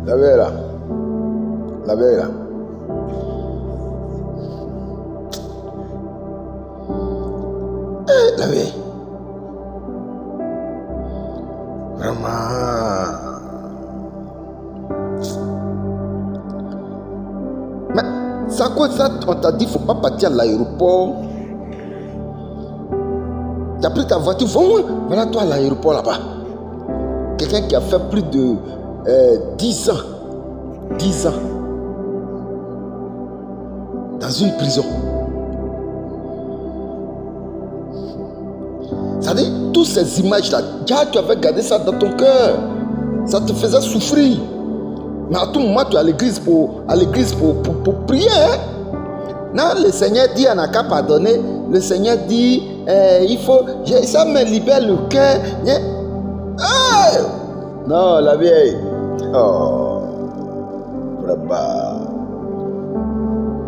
La veille là. La veille là. La veille. Vraiment. Mais c'est à cause de ça on t'a dit faut pas partir à l'aéroport. Tu as pris ta voiture, voilà toi à l'aéroport là-bas. Quelqu'un qui a fait plus de 10 ans. 10 ans. Dans une prison. Ça dit, toutes ces images-là, tu avais gardé ça dans ton cœur. Ça te faisait souffrir. Mais à tout moment, tu es à l'église pour prier. Hein? Non, le Seigneur dit, on n'a qu'à pardonner. Le Seigneur dit, il faut, ça me libère le cœur. Oh! Non, la vieille. Oh, vraiment.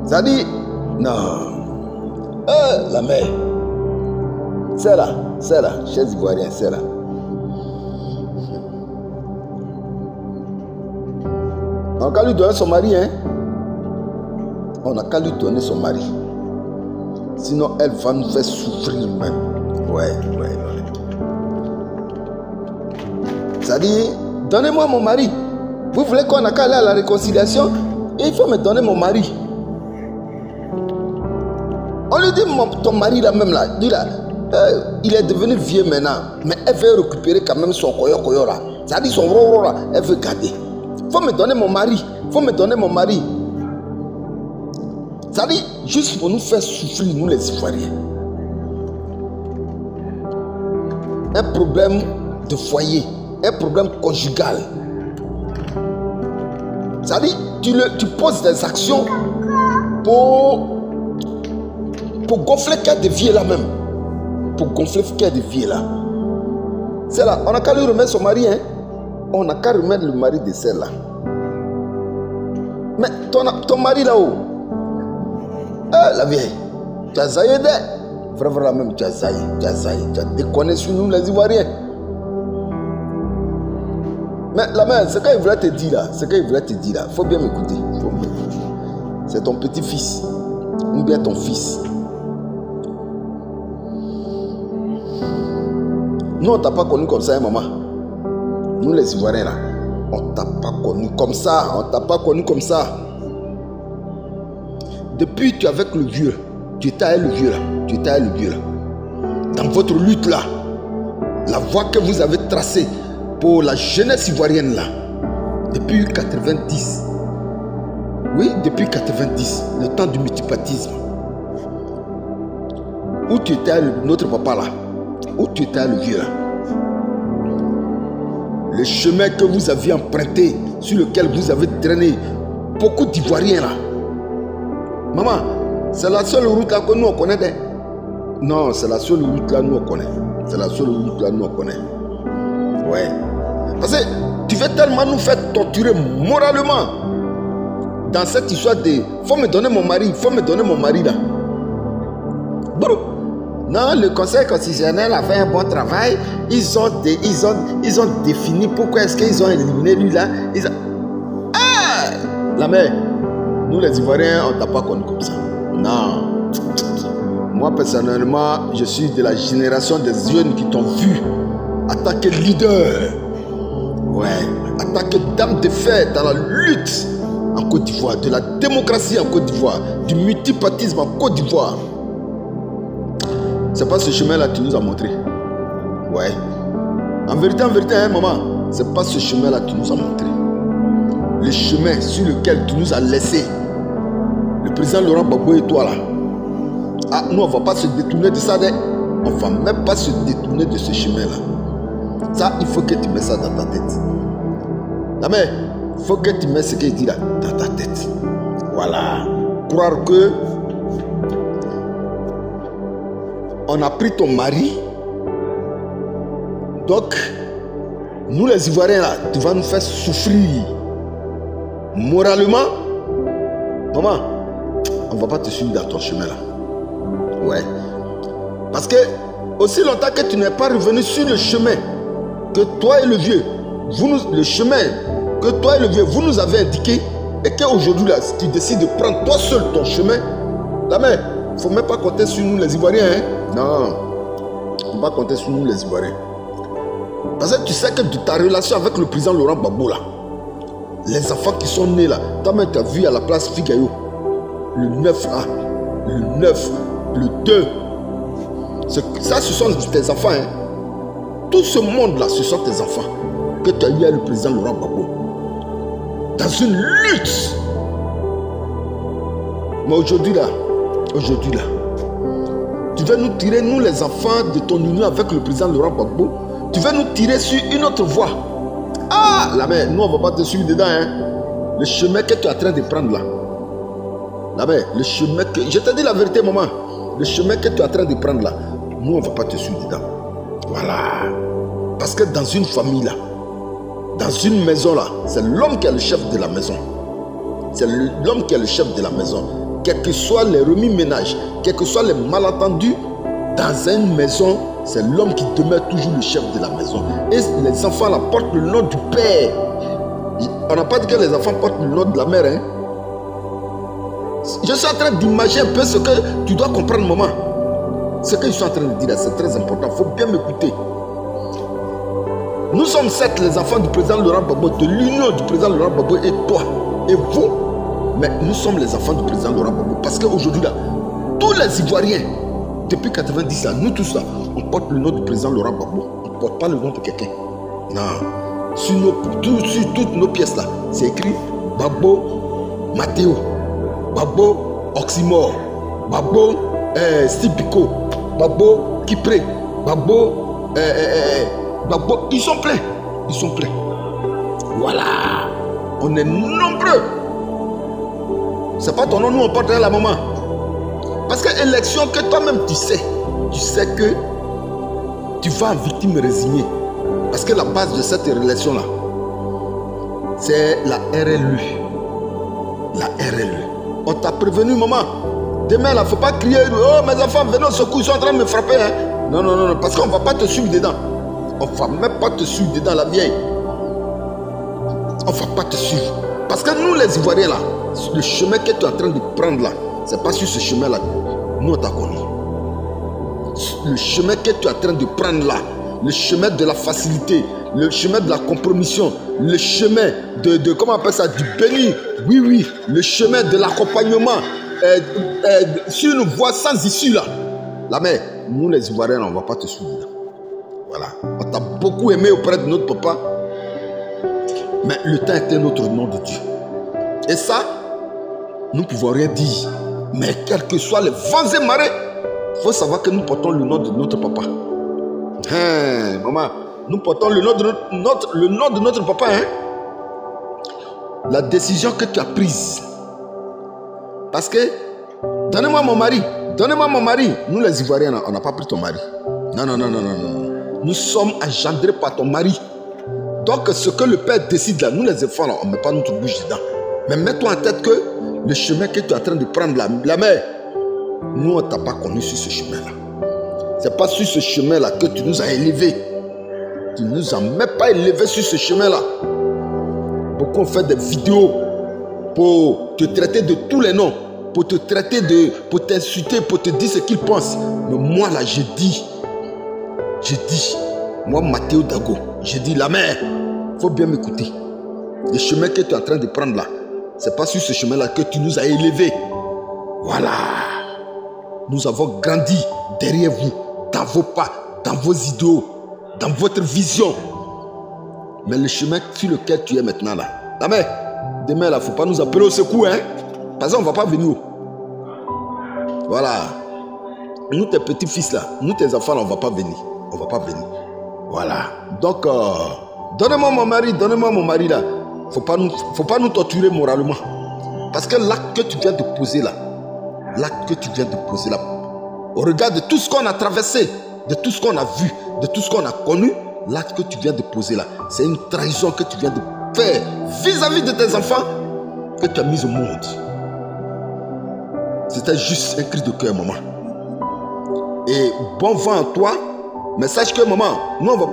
Ça dit, non. La mère. C'est là, chaise ivoirienne, c'est là. On n'a qu'à lui donner son mari, hein. On n'a qu'à lui donner son mari. Sinon, elle va nous faire souffrir même. Ouais. Ça dit, donnez-moi mon mari. Vous voulez qu'on n'a qu'à aller à la réconciliation? Et il faut me donner mon mari. On lui dit, ton mari là même là, dis là, il est devenu vieux maintenant, mais elle veut récupérer quand même son koyo là. Ça dit son roro là, elle veut garder. Faut me donner mon mari, Ça dit juste pour nous faire souffrir, nous les Ivoiriens. Un problème de foyer, un problème conjugal. Ça dit tu poses des actions pour gonfler le cœur de vieux là même. Pour gonfler le cœur de vieux là. C'est là, on n'a qu'à lui remettre son mari, hein. On n'a qu'à remettre le mari de celle-là. Mais ton mari là-haut, la vieille, tu as zaillé d'elle. Vraiment même, tu as zaillé. Tu as déconné sur nous les Ivoiriens. Mais la mère, ce qu'il voulait te dire là, faut bien m'écouter. C'est ton petit-fils, ou bien ton fils. Nous, on ne t'a pas connu comme ça, hein, maman. Nous, les Ivoiriens, là, on ne t'a pas connu comme ça. Depuis, tu es avec le vieux. Tu étais avec le vieux, là. Dans votre lutte, là, la voie que vous avez tracée pour la jeunesse ivoirienne, là, depuis 90. Oui, depuis 90, le temps du multipartisme. Où tu étais avec notre papa, là. Où tu étais le vieux là? Le chemin que vous aviez emprunté, sur lequel vous avez traîné beaucoup d'Ivoiriens là. Maman, c'est la seule route là que nous on connaît. Hein? Non, c'est la seule route là nous on connaît. Ouais. Parce que tu veux tellement nous faire torturer moralement. Dans cette histoire de faut me donner mon mari là. Bon. Non, le Conseil constitutionnel a fait un bon travail. Ils ont défini pourquoi est-ce qu'ils ont éliminé lui là. La mère, nous les Ivoiriens, on ne t'a pas connu comme ça. Non. Moi personnellement, je suis de la génération des jeunes qui t'ont vu attaquer leader. Ouais, attaquer dame de fer dans la lutte en Côte d'Ivoire, de la démocratie en Côte d'Ivoire, du multipartisme en Côte d'Ivoire. C'est pas ce chemin-là que tu nous as montré. Ouais. En vérité, hein, maman, c'est pas ce chemin-là que tu nous as montré. Le chemin sur lequel tu nous as laissé. Le président Laurent Gbagbo et toi là. Ah, nous, on va pas se détourner de ça. On va même pas se détourner de ce chemin-là. Ça, il faut que tu mets ça dans ta tête. Non mais, il faut que tu mets ce qu'il dit là dans ta tête. Voilà. Croire que on a pris ton mari. Donc, nous les Ivoiriens là, tu vas nous faire souffrir. Moralement, maman, on ne va pas te suivre dans ton chemin là. Ouais. Parce que, aussi longtemps que tu n'es pas revenu sur le chemin, que toi et le vieux, le chemin que toi et le vieux, vous nous avez indiqué, et qu'aujourd'hui, là, tu décides de prendre toi seul ton chemin, là, mais il ne faut même pas compter sur nous, les Ivoiriens. Hein? Non, il ne faut pas compter sur nous, les Ivoiriens. Parce que tu sais que de ta relation avec le président Laurent Gbagbo, là, les enfants qui sont nés là, toi-même tu as vu à la place Figayo, le 9 là, le 9, le 2. Ça, ce sont tes enfants. Hein. Tout ce monde-là, ce sont tes enfants que tu as eu avec le président Laurent Gbagbo. Dans une lutte. Mais aujourd'hui là, tu veux nous tirer, nous les enfants de ton union avec le président Laurent Gbagbo, tu veux nous tirer sur une autre voie. Ah, la mère, nous on ne va pas te suivre dedans. Hein. Le chemin que tu es en train de prendre là. La mère, le chemin que... Je te dis la vérité, maman. Le chemin que tu es en train de prendre là, nous on ne va pas te suivre dedans. Voilà. Parce que dans une famille là, dans une maison là, c'est l'homme qui est le chef de la maison. C'est l'homme qui est le chef de la maison. Quels que soient les remis-ménages, quels que soient les malentendus, dans une maison, c'est l'homme qui demeure toujours le chef de la maison. Et les enfants là portent le nom du père. On n'a pas dit que les enfants portent le nom de la mère. Hein? Je suis en train d'imaginer un peu ce que tu dois comprendre, maman. Ce que je suis en train de dire là, c'est très important. Il faut bien m'écouter. Nous sommes certes les enfants du président Laurent Gbagbo, de l'union du président Laurent Gbagbo et toi et vous. Mais nous sommes les enfants du président Laurent Gbagbo. Parce qu'aujourd'hui là, tous les Ivoiriens, depuis 90 ans, nous tous là, on porte le nom du président Laurent Gbagbo. On ne porte pas le nom de quelqu'un. Non. Sur toutes nos pièces là, c'est écrit Gbagbo Mathéo, Gbagbo Oxymore, Gbagbo Steve Biko, Gbagbo Kipré, Gbagbo Gbagbo. Ils sont pleins. Ils sont pleins. Voilà. On est nombreux. C'est pas ton nom, nous on porte la maman. Parce que l'élection que toi-même tu sais que tu vas en victime résignée. Parce que la base de cette élection-là, c'est la RLU. La RLU. On t'a prévenu, maman. Demain, là, il ne faut pas crier. Oh, mes enfants, venez au secours, ils sont en train de me frapper. Hein. Non, non, non, parce qu'on ne va pas te suivre dedans. On ne va même pas te suivre dedans, la vieille. On ne va pas te suivre. Parce que nous, les Ivoiriens, là, le chemin que tu es en train de prendre, là, c'est pas sur ce chemin-là. Nous, on t'a connu. Le chemin que tu es en train de prendre, là, le chemin de la facilité, le chemin de la compromission, le chemin de comment on appelle ça, du béni, oui, oui, le chemin de l'accompagnement, sur une voie sans issue là. La mère, nous les Ivoiriens, on ne va pas te suivre. Voilà. On t'a beaucoup aimé auprès de notre papa, mais le temps était notre nom de Dieu. Et ça, nous ne pouvons rien dire. Mais quels que soient les vents et marées, il faut savoir que nous portons le nom de notre papa. Hein, maman, nous portons le nom de notre papa. Hein? La décision que tu as prise. Parce que, donnez-moi mon mari. Donnez-moi mon mari. Nous les Ivoiriens, on n'a pas pris ton mari. Non, non, non, non, non, non. Nous sommes engendrés par ton mari. Donc, ce que le père décide là, nous les enfants, là, on ne met pas notre bouche dedans. Mais mets-toi en tête que le chemin que tu es en train de prendre, la mère, nous, on ne t'a pas connu sur ce chemin-là. Ce n'est pas sur ce chemin-là que tu nous as élevés. Tu ne nous as même pas élevés sur ce chemin-là. Beaucoup ont fait des vidéos pour te traiter de tous les noms, pour te traiter pour t'insulter, pour te dire ce qu'ils pensent. Mais moi, là, j'ai dit, moi, Mathéo Dago, j'ai dit, la mère, il faut bien m'écouter. Le chemin que tu es en train de prendre là, ce n'est pas sur ce chemin-là que tu nous as élevés. Voilà. Nous avons grandi derrière vous, dans vos pas, dans vos idéaux, dans votre vision. Mais le chemin sur lequel tu es maintenant là, la mère, demain là, il ne faut pas nous appeler au secours, hein. Parce qu'on ne va pas venir. Voilà. Nous, tes petits-fils là, nous, tes enfants là, on ne va pas venir. On ne va pas venir. Voilà. Donc, donnez-moi mon mari là. Faut pas nous torturer moralement. Parce que l'acte que tu viens de poser là, au regard de tout ce qu'on a traversé, de tout ce qu'on a vu, de tout ce qu'on a connu, l'acte que tu viens de poser là, c'est une trahison que tu viens de faire vis-à-vis de tes enfants que tu as mis au monde. C'était juste un cri de cœur, maman. Et bon vent à toi, mais sache que maman, nous on va...